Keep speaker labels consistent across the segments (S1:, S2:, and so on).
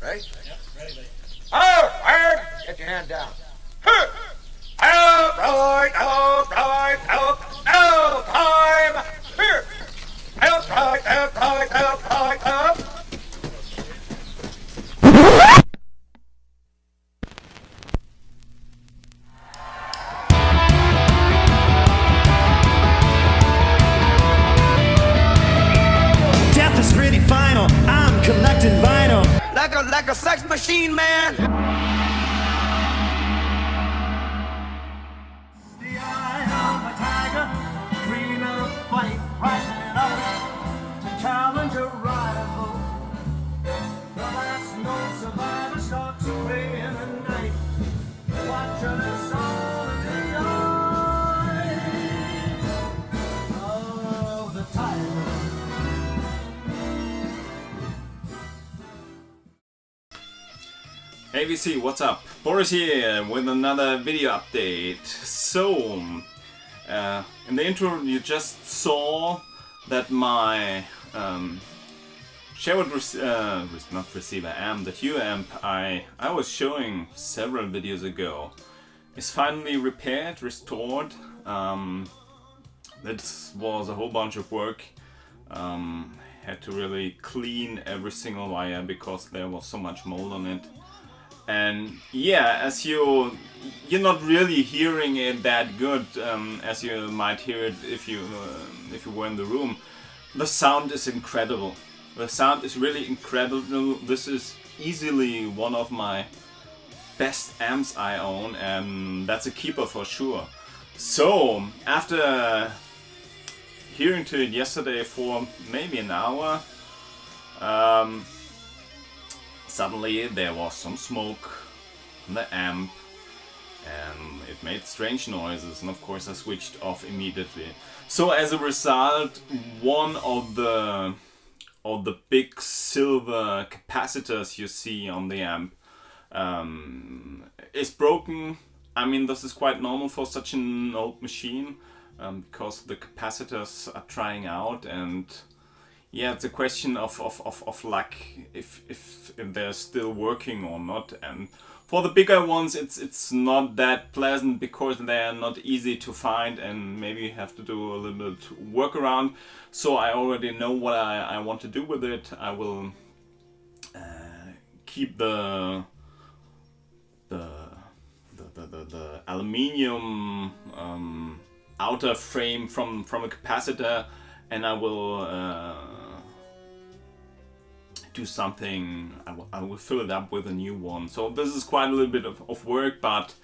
S1: Right?
S2: Yep, ready, buddy.
S1: Oh, Fire! Get your hand down. Huh. Out, right, out, right, out, out, time! Here! Out, right, out, right, out, right, out!
S3: Death is pretty final, I'm collecting vinyl.
S1: Like a sex machine, man!
S3: The eye of a tiger, dream of fight, rising up to challenge a rival. The last known survivor stalks away in the night, watching us all in the eye of the tiger.
S4: Hey VC, what's up? Boris here with another video update. So, in the intro you just saw that my shared not receiver amp, that U amp I was showing several videos ago, is finally repaired, restored. This was a whole bunch of work. Had to really clean every single wire because there was so much mold on it. And yeah, as you're not really hearing it that good, as you might hear it if you were in the room. The sound is incredible. The sound is really incredible. This is easily one of my best amps I own, and that's a keeper for sure. So after hearing to it yesterday for maybe an hour, suddenly there was some smoke on the amp and it made strange noises, and of course I switched off immediately. So as a result, one of the big silver capacitors you see on the amp is broken. I mean, this is quite normal for such an old machine, because the capacitors are trying out, and yeah, it's a question of luck if they're still working or not. And for the bigger ones, it's not that pleasant because they're not easy to find, and maybe you have to do a little bit workaround. So I already know what I want to do with it. I will keep the aluminium outer frame from a capacitor, and I will do something. I will fill it up with a new one. So this is quite a little bit of work, but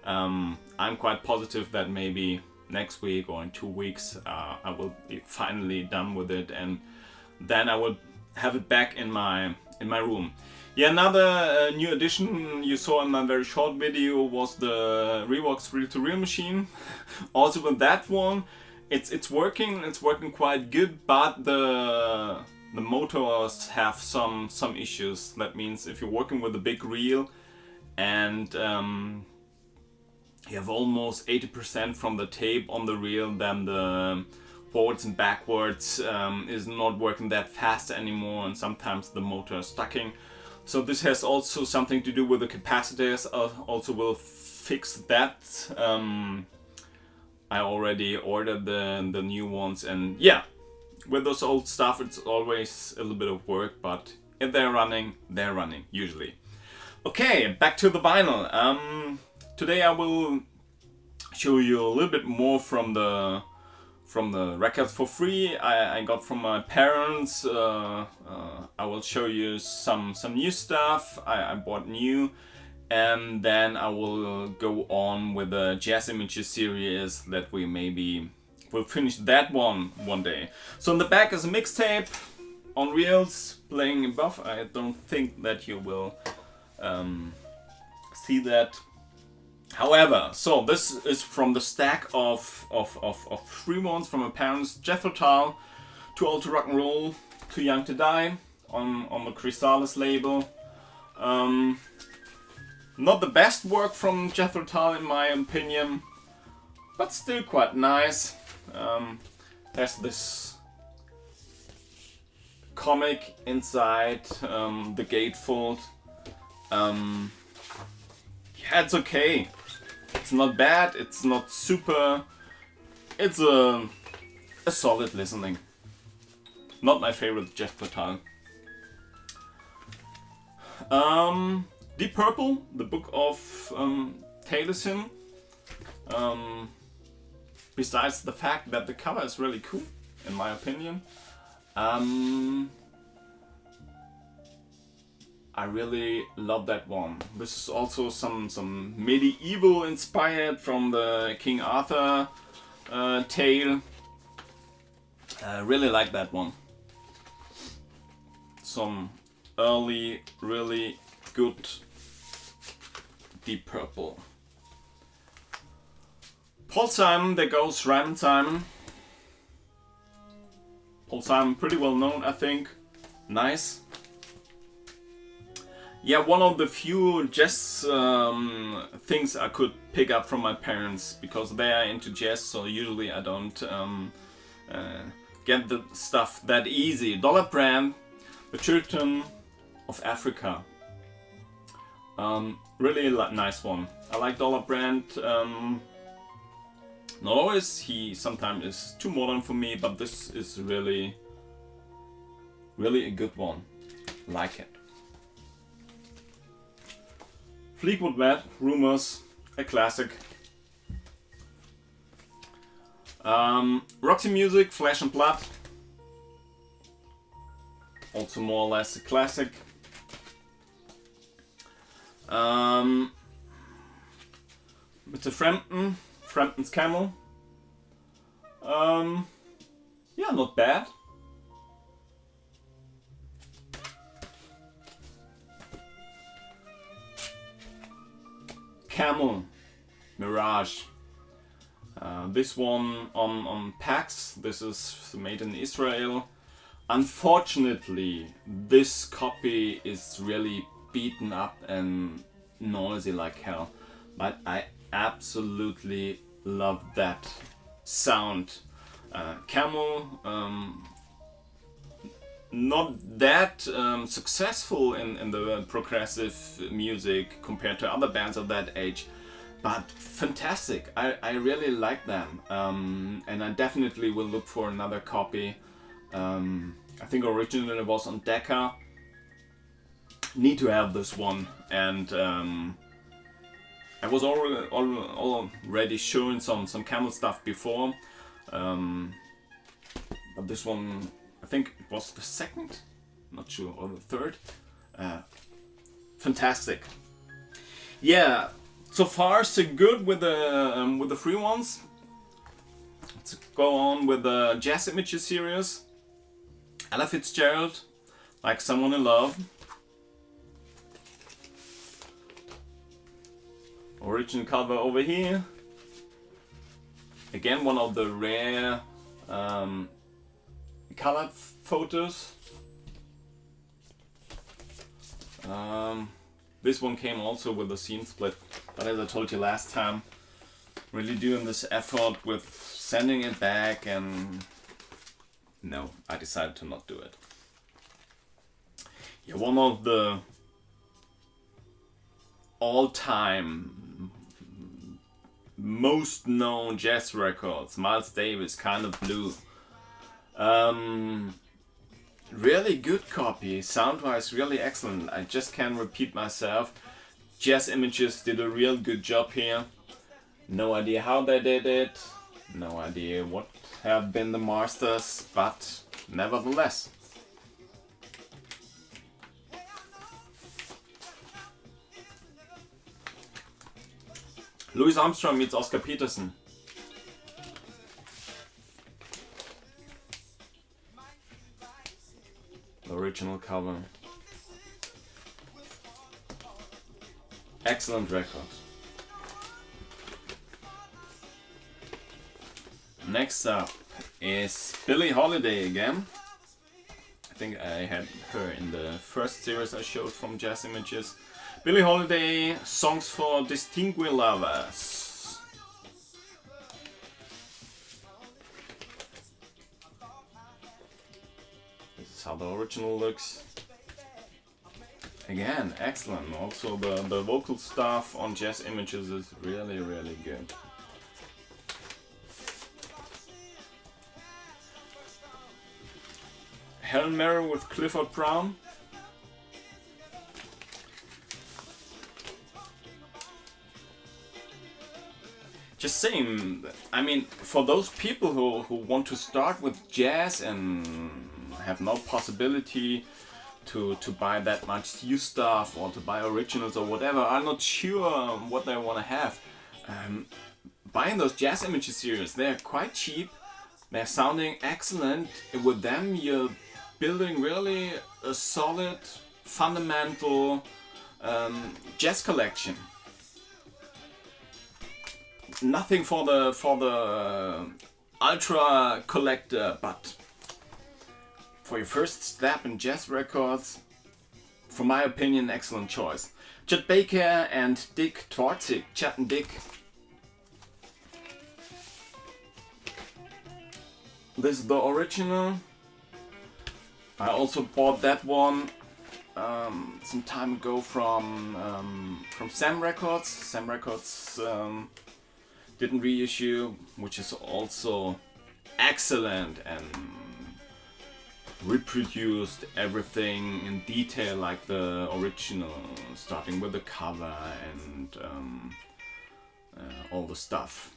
S4: I'm quite positive that maybe next week or in 2 weeks I will be finally done with it, and then I will have it back in my room. Yeah, another new addition you saw in my very short video was the Revox reel-to-reel machine. Also with that one, it's working quite good, but the motors have some issues. That means if you're working with a big reel and you have almost 80% from the tape on the reel, then the forwards and backwards is not working that fast anymore, and sometimes the motor is stucking. So this has also something to do with the capacitors. Also will fix that. I already ordered the new ones, and yeah, with those old stuff it's always a little bit of work, but if they're running usually. Okay, back to the vinyl. Today I will show you a little bit more from the records for free I got from my parents. I will show you some new stuff I bought new, and then I will go on with the Jazz Images series that we maybe will finish that one day. So in the back is a mixtape on reels playing above. I don't think that you will see that. However, so this is from the stack of 3 ones from my parents: Jethro Tull, Too Old to Rock and Roll, Too Young to Die on the Chrysalis label. Not the best work from Jethro Tull in my opinion, but still quite nice. There's this comic inside the gatefold. Yeah, it's okay. It's not bad. It's not super. It's a solid listening. Not my favorite Jeff Portal. Deep Purple, the book of Taliesin. Besides the fact that the cover is really cool, in my opinion. I really love that one. This is also some medieval inspired from the King Arthur tale. I really like that one. Some early, really good Deep Purple. Paul Simon, there goes Ryman Simon. Paul Simon, pretty well known, I think. Nice. Yeah, one of the few jazz things I could pick up from my parents, because they are into jazz, so usually I don't get the stuff that easy. Dollar Brand, The Children of Africa. Really nice one. I like Dollar Brand. Not always, he sometimes is too modern for me, but this is really, really a good one. Like it. Fleetwood Mac, Rumors, a classic. Roxy Music, Flesh and Blood. Also more or less a classic. Mr. Frampton, Frampton's Camel. Yeah, not bad. Camel, Mirage. This one on PAX. This is made in Israel. Unfortunately, this copy is really beaten up and noisy like hell. But I absolutely love that sound. Camel, not that successful in the progressive music compared to other bands of that age, but fantastic. I really like them, and I definitely will look for another copy. I think originally it was on Decca. Need to have this one, and I was already showing some Camel stuff before, but this one, I think it was the second, not sure, or the third. Fantastic. Yeah, so far so good with the free ones. Let's go on with the Jazz Images series. Ella Fitzgerald, Like Someone in Love. Original cover over here. Again, one of the rare colored photos. This one came also with a seam split, but as I told you last time, really doing this effort with sending it back, and no, I decided to not do it. Yeah, one of the all-time most known jazz records, Miles Davis, Kind of Blue. Really good copy, sound-wise really excellent. I just can't repeat myself. Jazz Images did a real good job here. No idea how they did it, no idea what have been the masters, but nevertheless. Louis Armstrong meets Oscar Peterson. The original cover. Excellent record. Next up is Billie Holiday again. I think I had her in the first series I showed from Jazz Images. Billie Holiday, Songs for Distinguished Lovers. This is how the original looks. Again, excellent. Also the vocal stuff on Jazz Images is really, really good. Helen Merrill with Clifford Brown. Just saying, I mean, for those people who want to start with jazz and have no possibility to buy that much new stuff or to buy originals or whatever, I'm not sure what they want to have. Buying those Jazz Images series, they're quite cheap, they're sounding excellent. With them you're building really a solid, fundamental jazz collection. Nothing for the ultra collector, but for your first step in jazz records, for my opinion, excellent choice. Chet Baker and Dick Twarzik, Chet and Dick. This is the original. I also bought that one some time ago from Sam Records. Sam Records didn't reissue, which is also excellent and reproduced everything in detail like the original, starting with the cover and all the stuff.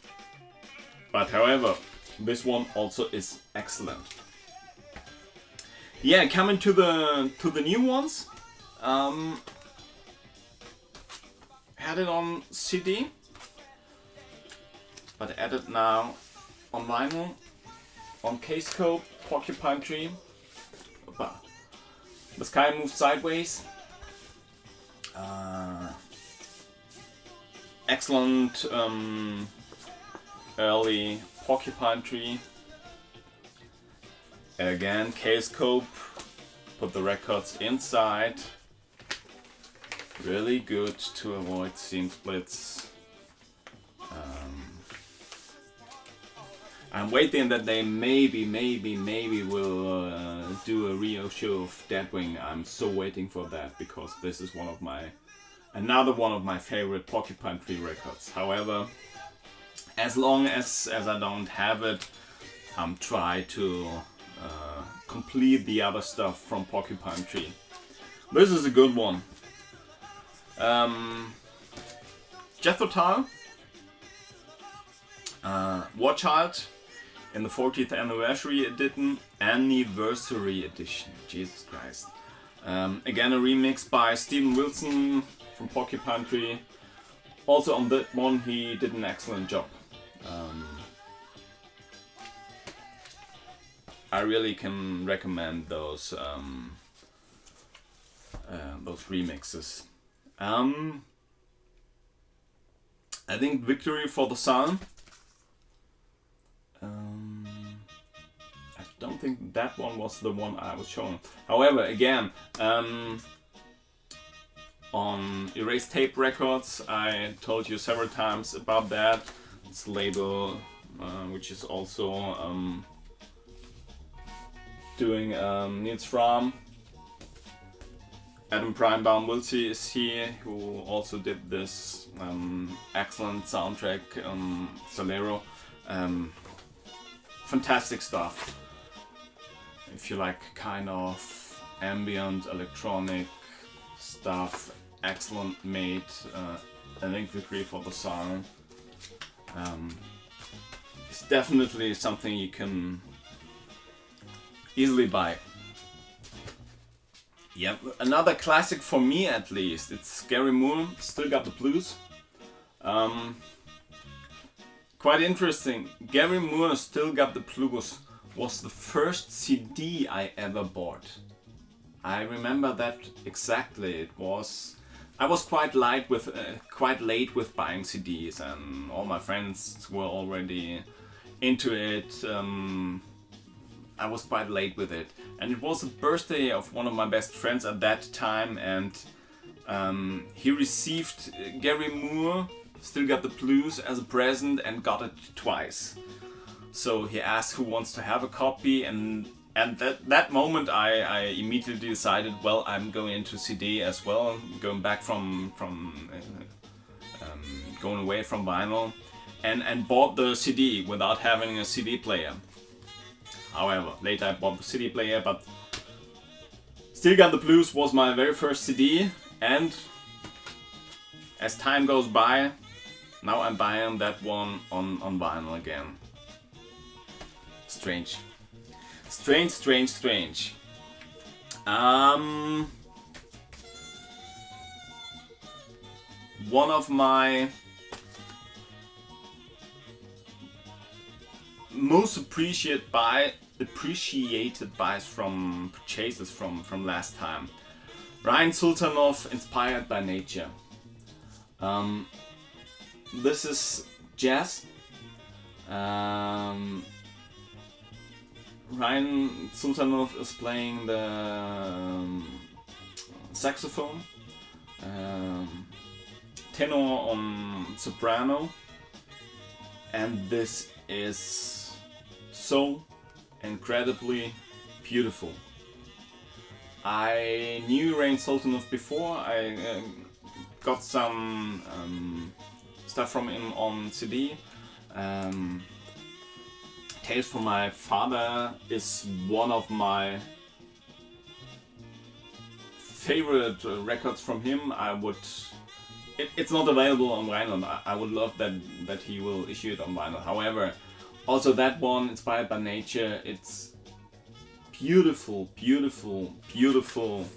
S4: But however, this one also is excellent. Yeah, coming to the new ones. Had it on CD, but added now on vinyl, on case cope, Porcupine Tree. Opa. The Sky Moves Sideways. Excellent early Porcupine Tree. Again, case cope. Put the records inside. Really good to avoid seam splits. I'm waiting that they maybe will do a reissue of Deadwing. I'm so waiting for that because this is another one of my favorite Porcupine Tree records. However, as long as I don't have it, I'm trying to complete the other stuff from Porcupine Tree. This is a good one. Jethro Tull, War Child in the 40th anniversary edition. Jesus Christ. Again, a remix by Steven Wilson from Porcupine Tree. Also on that one he did an excellent job. I really can recommend those remixes. I think Victory for the Sun. I don't think that one was the one I was showing. However, again, on Erased Tape Records, I told you several times about that. It's a label which is also doing Nils Fram. Adam Primebaum Wilsey is here, who also did this excellent soundtrack, Solero. Fantastic stuff. If you like kind of ambient electronic stuff, excellent made. I think Victory for the Sun. It's definitely something you can easily buy. Yep, another classic for me at least. It's Gary Moore, Still Got the Blues. Quite interesting. Gary Moore, Still Got the Blues was the first CD I ever bought. I remember that exactly. I was quite late with buying CDs, and all my friends were already into it. I was quite late with it, and it was the birthday of one of my best friends at that time, and he received Gary Moore, Still Got the Blues as a present and got it twice. So he asked who wants to have a copy, and and that moment I immediately decided, well, I'm going into CD as well, going back from going away from vinyl, and bought the CD without having a CD player. However, later I bought the CD player, but Still Got the Blues was my very first CD, and as time goes by, now I'm buying that one on vinyl again. Strange. Strange, strange, strange. One of my most appreciated buys from purchases from last time. Ryan Sultanov, Inspired by Nature. This is jazz. Ryan Sultanov is playing the saxophone, tenor on soprano, and this is so incredibly beautiful. I knew Ryan Sultanov before. I got some stuff from him on CD. Tales from My Father is one of my favorite records from him. It's not available on vinyl. I would love that he will issue it on vinyl. However, also that one, Inspired by Nature, it's beautiful, beautiful, beautiful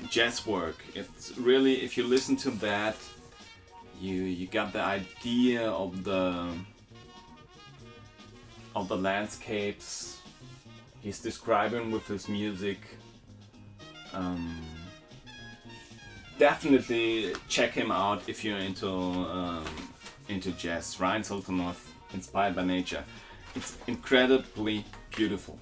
S4: jazz work. It's really, if you listen to that, you got the idea of the landscapes he's describing with his music. Definitely check him out if you're into jazz. Ryan Sultanov, Inspired by Nature. It's incredibly beautiful.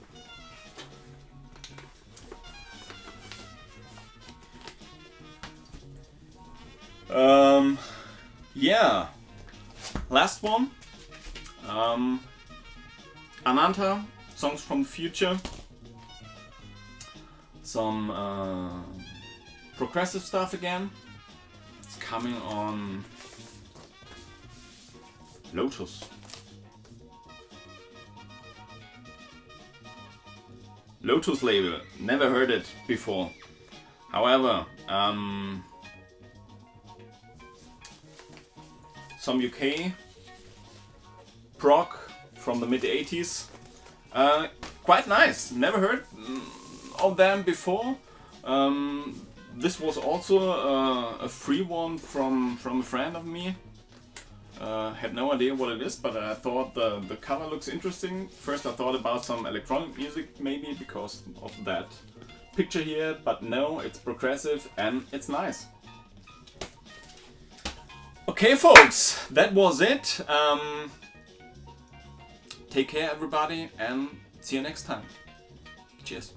S4: Yeah, last one. Ananta, Songs from the Future. Some progressive stuff again. It's coming on Lotus. Lotus label, never heard it before. However, some UK prog from the mid 80s. Quite nice, never heard of them before. This was also a free one from a friend of me. Had no idea what it is, but I thought the cover looks interesting. First I thought about some electronic music maybe because of that picture here, but no, it's progressive and it's nice. Okay folks, that was it. Take care everybody and see you next time. Cheers.